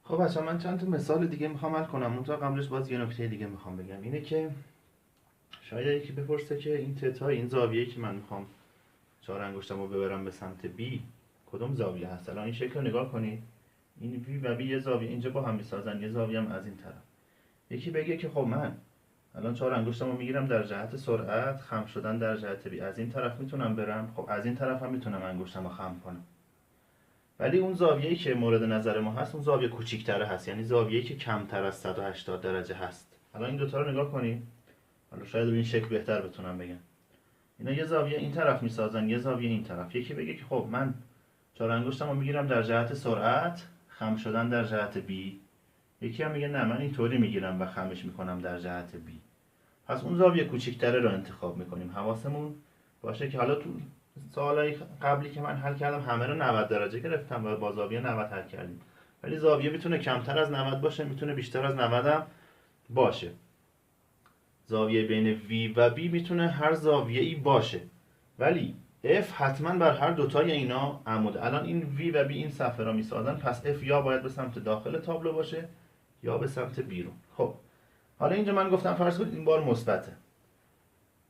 خب بچه‌ها من چند تا مثال دیگه میخوام حل کنم. اون تا قبلش باز یه نکته دیگه میخوام بگم، اینه که شاید یکی بپرسه که این تتا، این زاویه‌ای که من میخوام چهار انگشتمو ببرم به سمت B کدوم زاویه هست؟ الان این شکل رو نگاه کنید، این V و B یه زاویه اینجا با هم میسازن، یه زاویه هم از این طرف. یکی بگه که خب من الان چهار انگشتمو میگیرم در جهت سرعت، خم شدن در جهت B، از این طرف میتونم برم، خب از این طرف هم میتونم انگشتمو خم کنم. ولی اون زاویه‌ای که مورد نظر ما هست اون زاویه کوچیک‌تره هست، یعنی زاویه‌ای که کمتر از 180 درجه هست. الان این دوتا رو نگاه کنید، حالا شاید به این شکل بهتر بتونم بگم. اینا یه زاویه این طرف میسازن، یه زاویه این طرف. یکی بگه که خب من چهار انگشتمو میگیرم در جهت سرعت، خم شدن در جهت B. یکی هم میگه نه من اینطوری میگیرم و خمش میکنم در جهت B. پس اون زاویه کوچیک‌تره رو انتخاب میکنیم. حواسمون باشه که حالا تو سوالای قبلی که من حل کردم همه رو 90 درجه گرفتم و با زاویه 90 حل کردیم. ولی زاویه میتونه کمتر از 90 باشه، میتونه بیشتر از 90 هم باشه. زاویه بین V و B میتونه هر زاویه‌ای باشه، ولی F حتما بر هر دوتای اینا عموده. الان این V و B این صفحه را میسازن، پس F یا باید به سمت داخل تابلو باشه یا به سمت بیرون. خب حالا اینجا من گفتم فرض کنید این بار مثبته،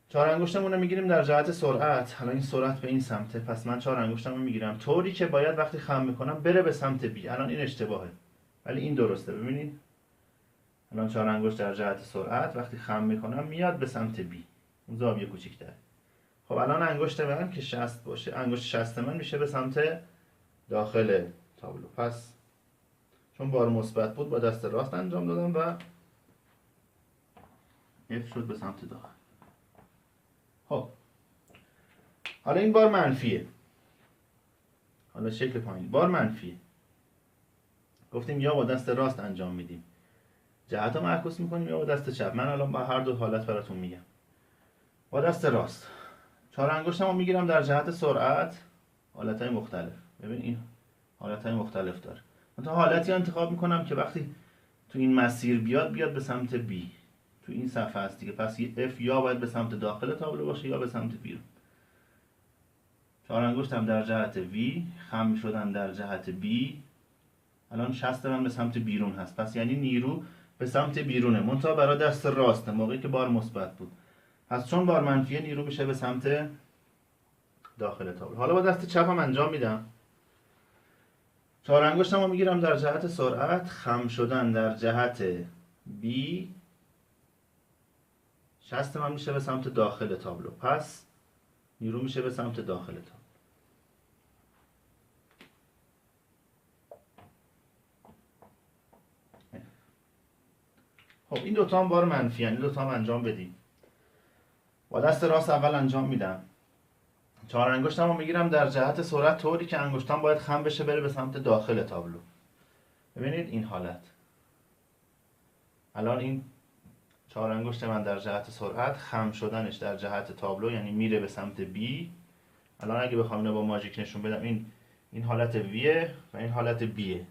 چهار انگشتمون رو میگیریم در جهت سرعت. حالا این سرعت به این سمته، پس من چهار انگشتم رو میگیرم طوری که باید وقتی خم میکنم بره به سمت B. الان این اشتباهه ولی این درسته. ببینید الان چهار انگشت در جهت سرعت وقتی خم میکنم میاد به سمت B، اون زاویه کوچیک‌تره. خب الان انگشت من که 60 باشه، انگشت 60 من میشه به سمت داخل تابلو. پس چون بار مثبت بود با دست راست انجام دادم و F شد به سمت داخل. خب حالا این بار منفیه، حالا شکل پایین بار منفیه. گفتیم یا با دست راست انجام میدیم جهت رو معکوس میکنیم یا با دست چپ. من الان با هر دو حالت براتون میگم. با دست راست چهار انگشتم رو میگیرم در جهت سرعت، حالتهای مختلف. ببین این حالتهای مختلف داره. من تا حالتی انتخاب میکنم که وقتی تو این مسیر بیاد به سمت B. تو این صفحه هست دیگه، پس F یا باید به سمت داخل تابلو باشه یا به سمت بیرون. چهار انگشتم در جهت V، خم شدن در جهت B. الان 60 من به سمت بیرون هست، پس یعنی نیرو به سمت بیرونه، منتها برای دست راسته موقعی که بار مثبت بود. پس چون بار منفیه نیرو میشه به سمت داخل تابلو. حالا با دست چپم انجام میدم. چهار انگشتم رو میگیرم در جهت سرعت، خم شدن در جهت B. 60 من میشه به سمت داخل تابلو، پس نیرو میشه به سمت داخل تابلو. خب این دوتا هم بار منفی هن. این دوتا هم انجام بدیم. با دست راست اول انجام میدم. چهار انگشتم رو میگیرم در جهت سرعت طوری که انگشتم باید خم بشه بره به سمت داخل تابلو. ببینید این حالت. الان این چهار انگشت من در جهت سرعت، خم شدنش در جهت تابلو یعنی میره به سمت B. الان اگه بخوام اینو با ماژیک نشون بدم، این حالت ویه و این حالت بیه،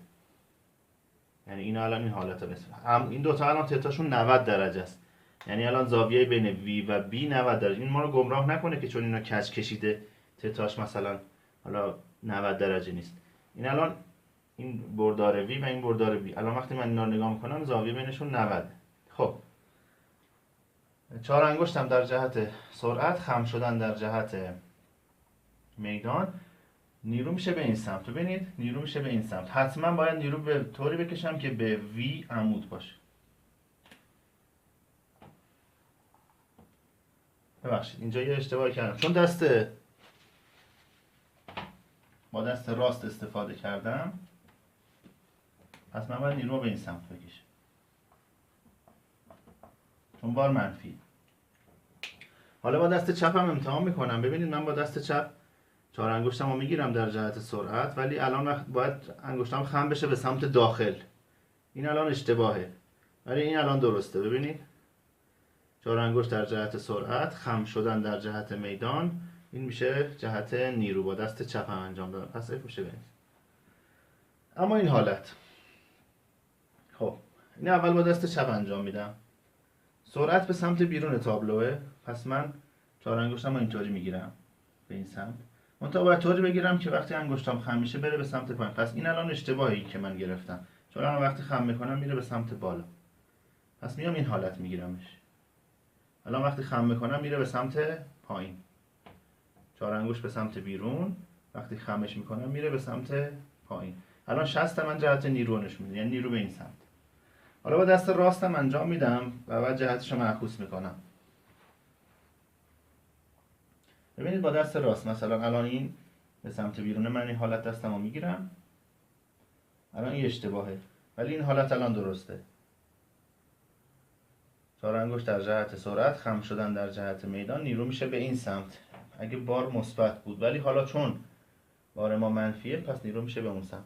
یعنی اینا الان این حالت هم این دوتا الان تتاشون 90 درجه است، یعنی الان زاویه بین وی و بی 90 درجه. این ما رو گمراه نکنه که چون اینا کج کشیده تتاش مثلا حالا 90 درجه نیست. این الان این بردار وی و این بردار بی، الان وقتی من اینا رو نگاه میکنم زاویه بینشون 90. خب چهار انگشتم در جهت سرعت، خم شدن در جهت میدان، نیرو میشه به این سمت. ببینید نیرو میشه به این سمت. حتما باید نیرو به طوری بکشم که به وی عمود باشه. ببخشید اینجا یه اشتباهی کردم، چون با دست راست استفاده کردم، پس من باید نیرو به این سمت بکشم چون بار منفی. حالا با دست چپم امتحان میکنم. ببینید من با دست چپ چهار انگشتم رو میگیرم در جهت سرعت، ولی الان وقت باید انگشتم خم بشه به سمت داخل. این الان اشتباهه ولی این الان درسته. ببینید چهار انگشت در جهت سرعت، خم شدن در جهت میدان، این میشه جهت نیرو. با دست چپم انجام دادم، پس اف میشه بنویسم. اما این حالت، خب این اول با دست چپ انجام میدم. سرعت به سمت بیرون تابلوه، پس من چهار انگشتم رو اینطوری میگیرم به این سمت. منتها باید طوری بگیرم که وقتی انگشتام خم میشه بره به سمت پایین. پس این الان اشتباهی که من گرفتم. چون الان وقتی خم میکنم میره به سمت بالا، پس میام این حالت میگیرمش. الان وقتی خم میکنم میره به سمت پایین، 4 انگشت به سمت بیرون، وقتی خمش میکنم میره به سمت پایین. الان 60 من جهت نیرو نشون میده، یعنی نیرو به این سمت. حالا با دست راستم انجام میدم و بعد جهتش رو معکوس میکنم. ببینید با دست راست مثلا الان این به سمت بیرونه، من این حالت دستم رو میگیرم، الان این اشتباهه ولی این حالت الان درسته. 4 انگشت در جهت سرعت، خم شدن در جهت میدان، نیرو میشه به این سمت اگه بار مثبت بود، ولی حالا چون بار ما منفیه پس نیرو میشه به اون سمت.